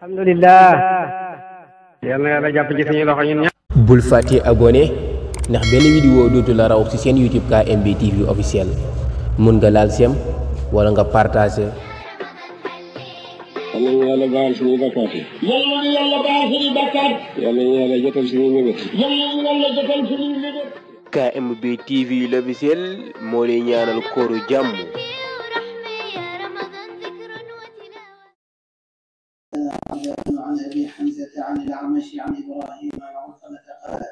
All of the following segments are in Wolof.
alhamdulillah yal na yàlla jàpp ci suñu loxo ñun ñëpp. bul fàtte abonné ndax benn vidéo dootu la raw ci seen YouTube KMB TV officiel mun nga laal sem wala nga partagé. yal nañu yàlla baal suñuy bakkaat yi. yal nañu yàlla baal suñuy bakkaat. yal nañu yàlla jotal suñuy mébét. yal nañu yàlla jotal suñuy mébét. KMB TV l'officiel moo lay ñaanal kooru jàmm. عن أبي حمزة عن الأعمش عن إبراهيم عن علقمة قال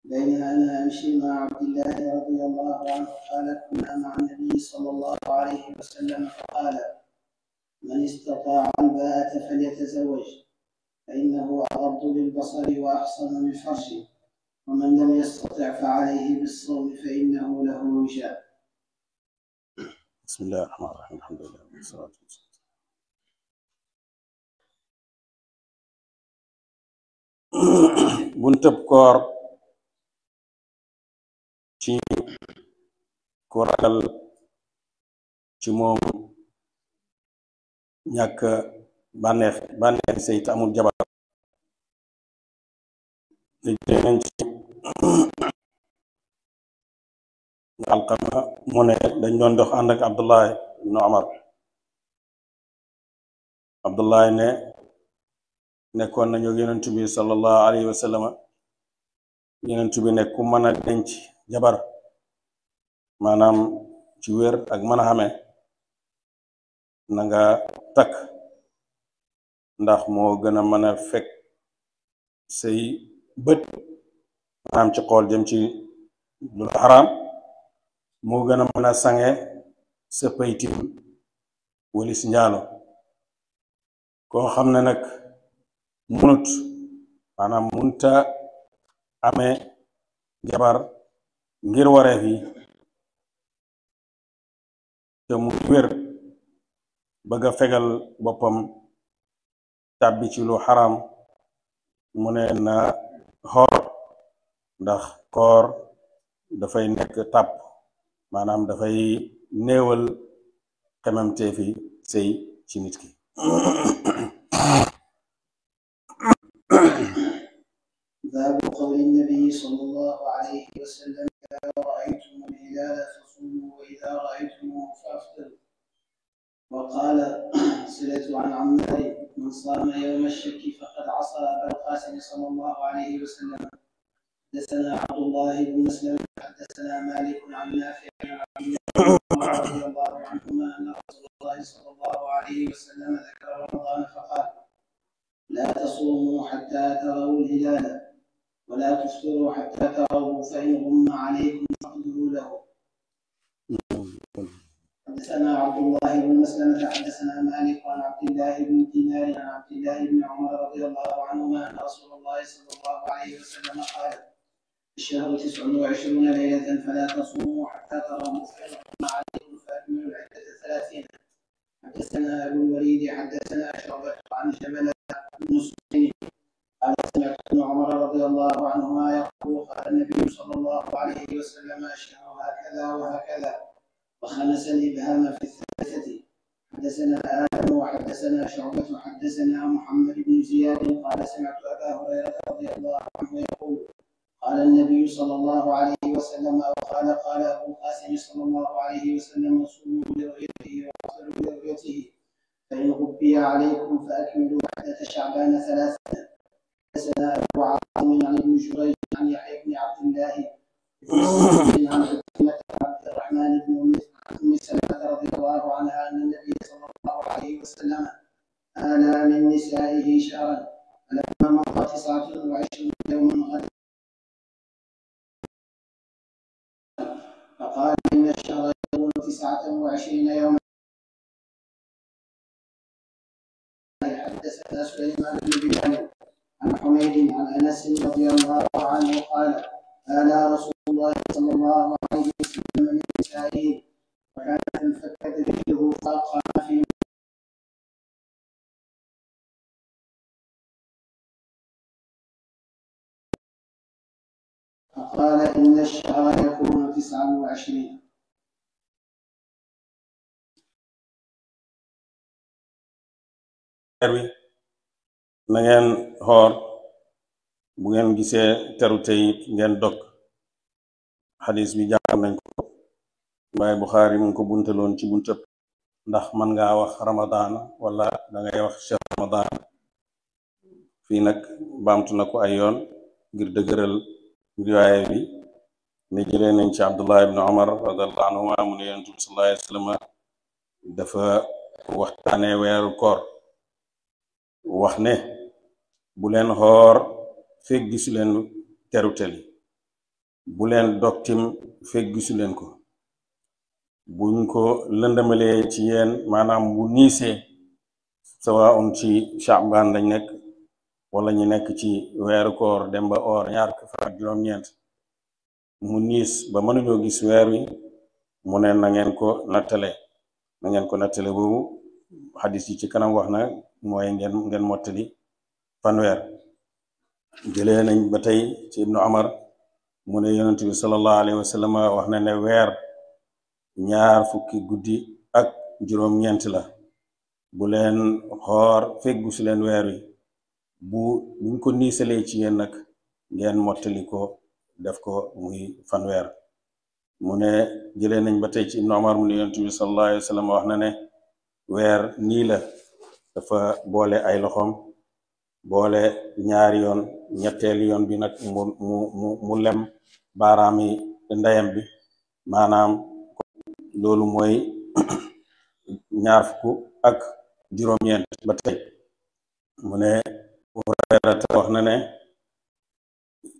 بينما أنا أمشي مع عبد الله رضي الله عنه قال كنا مع النبي صلى الله عليه وسلم فقال من استطاع الباءة فليتزوج فإنه أغض للبصر وأحصن للفرج ومن لم يستطع فعليه بالصوم فإنه له وجاء. بسم الله الرحمن الرحيم الحمد لله والصلاة والسلام. buntëb koor ci ku ragal ci moom ñàkk bànneex sëy te amul jabar léegi nañ ci Alqama mu ne dañ doon dox ànd ak Abdullah ibn Umar Abdullah ne nekkoon nañu yonent bi sallallahu alayhi wa sallam yonent bi ne ku mën a denc jabar maanaam ci wér ak mën a xamee na nga takk ndax moo gën a mën a fekk say bët maanaam ci xool jëm ci lu xaraam moo gën a mën a sange sa paytim walis njaalo koo xam ne nag munut maanaam munta amee jabar ngir wareef yi te mu wér bëgg a fegal boppam tàbbi ci lu xaram mu ne na xoor ndax koor dafay nekk tàpp maanaam dafay néewal xemamteefi sëy ci nit ki. باب قول النبي صلى الله عليه وسلم إذا رأيتم الهلال فصوموا وإذا رأيتموه فأفطروا. وقال صلة عن عمار من صام يوم الشك فقد عصى أبا القاسم صلى الله عليه وسلم. حدثنا عبد الله بن مسلم حدثنا مالك عن نافع عن عبد الله رضي الله عنهما أن رسول الله صلى الله عليه وسلم ذكر رمضان فقال لا تصوموا حتى تروا الهلال ولا تفطروا حتى تروا فإن غم عليكم فاقدروا له. حدثنا عبد الله بن مسلمة حدثنا مالك عن عبد الله بن دينار عن عبد الله بن عمر رضي الله عنهما أن رسول الله صلى الله عليه وسلم قال الشهر 29 ليلة فلا تصوموا حتى تروا فإن غم عليكم فأكملوا العدة 30. حدثنا أبو الوليد حدثنا شعبة عن جبل بن سليم قال سمعت ابن عمر رضي الله عنهما يقول قال النبي صلى الله عليه وسلم الشهر هكذا وهكذا وخمس الإبهام في الثالثة. حدثنا آدم وحدثنا شعبة حدثنا محمد بن زياد قال سمعت أبا هريرة رضي الله عنه يقول قال النبي صلى الله عليه وسلم أو قال أبو القاسم صلى الله عليه وسلم صوموا لرؤيته وافطروا لرؤيته فإن غبي عليكم فأكملوا عدة شعبان 3. حدثنا أبو عاصم عن ابن جريج عن يحيى بن عبد الله عن عبد الرحمن بن أم سلمة رضي الله عنها أن النبي صلى الله عليه وسلم آلى من نسائه شهرا فلما مضى 29 يوما غدا فقال إن الشهر يكون 29 يوما. حدثنا سليمان بن بلال عن حميد عن أنس رضي الله عنه قال آلى رسول الله صلى الله عليه وسلم من نسائه وكانت انفكت رجله فأقام في فقال إن الشهر يكون 29. wi na ngeen xoor bu ngeen gisee terute yi ngeen dog xadis bi jàng nañ ko waaye Buxaari mu ngi ko buntaloon ci buntëb ndax man ngaa wax ramadaan wala dangay wax cheikh ramadaan fii nag baamtu na ko ay yoon ngir dëgëral riwaaye bi ne jëlee nañ ci Abdullah ibn Umar radiyallahu anhuma mu ne Yonent bi sallallahu alayhi wa sallam dafa waxtaane weeru koor wax ne bu leen xoor fekk gisu leen teruteli bu leen dogtim fekk gisu leen ko buñ ko lëndamalee ci yéen maanaam bu niisee sawaun ci Sha'ban lañ nekk wala ñu nekk ci weeru koor dem ba oor ñaar fan ak juróom-ñeent mu niis ba mënuñoo gis weer wi mu ne na ngeen ko nattale boobu xadis yi ci kanam wax na mooy ngeen mottali fanweer jëlee nañ ba tey ci Ibnu Umar mu ne Yonent bi sallallahu alayhi wa sallam wax na ne weer 20 guddi ak juróom-ñeent la bu leen xoor fekk gisu leen weer wi buñ ko niisalee ci yéen nag ngeen mottali ko def ko muy fanweer mu ne jëlee nañ ba tey ci Ibnu Umar mu ne Yonent bi sallallahu alayhi wa sallam wax na ne weer nii la dafa boole ay loxoom boole ñaari yoon ñetteelu yoon bi nag mu lem baaraami ndeyam bi maanaam loolu mooy 20 ak juróom-ñeent ba tey mu ne Hurayrata wax na ne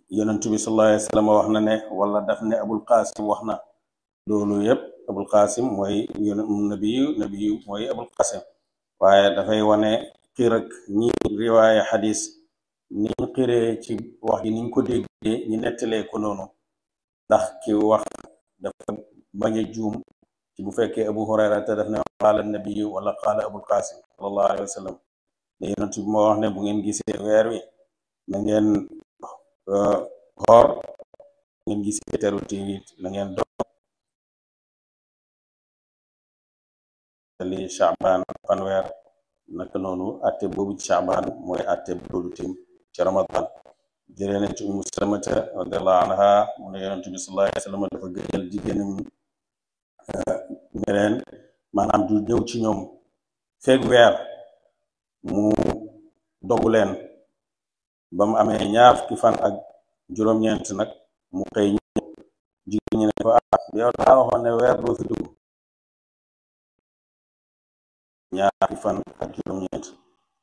Yonent bi sallallahu alayhi wa sallam wax na ne wala daf ne Abul Qasim wax na loolu yëpp Abul Qasim mooy nabiyu mooy Abul Qasim waaye dafay wane xir ak ñi riwaaye xadis niñ xiree ci wax ji niñ ko déggee ñi nettalee ko noonu ndax ki wax dafa bañ a juum ci bu fekkee Abu Hurayrata daf ne qaala nabiyu wala qaala Abul Qasim sallallahu alayhi wa sallam ne Yonent bi moo wax ne bu ngeen gisee weer wi na ngeen xoor ngeen gisee terute yi na ngeen dog li Sha'ban fanweer naka noonu atte boobu ci Sha'ban mooy atte loolu tim ci Ramadan jëlee nañ ci Ummu Salamata radiyallahu anha mu ne Yonent bi sallallahu alayhi wa sallam dafa gëjal jigéenam ñeneen maanaam du ñëw ci ñoom fekk weer mu dogu leen ba mu amee 20 fan ak juróom-ñeent nag mu xëy ñëw jigéen ñi ne ko yow daa waxoon ne weer doo fi dugg 20 fan ak juróom-ñeent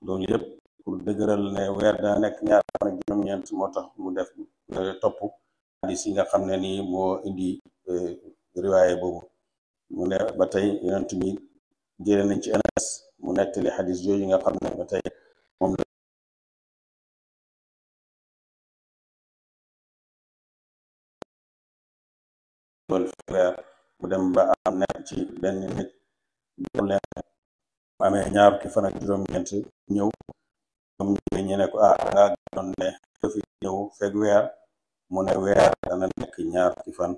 loolu yëpp pour dëgëral ne weer daa nekk 20 fan ak juróom-ñeent moo tax mu def topp hadis yi nga xam ne nii moo indi riwaaye boobu mu ne ba tey Yonent bi jëlee nañ ci Anas mu nettali hadis yooyu nga xam ne ba tey moom la weer mu dem ba am nekk ci benn nit dem leen amee 20 fan ak juróom-ñeent ñëw ñoom ñu ne ko dangaa doon ne fi ñëw fekk weer mu ne weer dana nekk 20 fan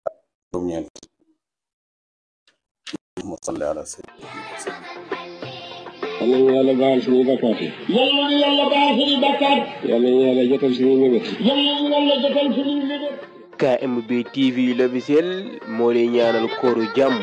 ak juróom-ñeent mu salli ala sayyidina yàlla ñu yàlla baal suñuy bakkaat yi. yàlla ñu yàlla baal suñuy bakkaat. yàlla ñu yàlla jotal suñuy mébét. yàlla ñu yàlla jotal suñuy mébét. KMB TV l'officiel moo lay ñaanal kooru jàmm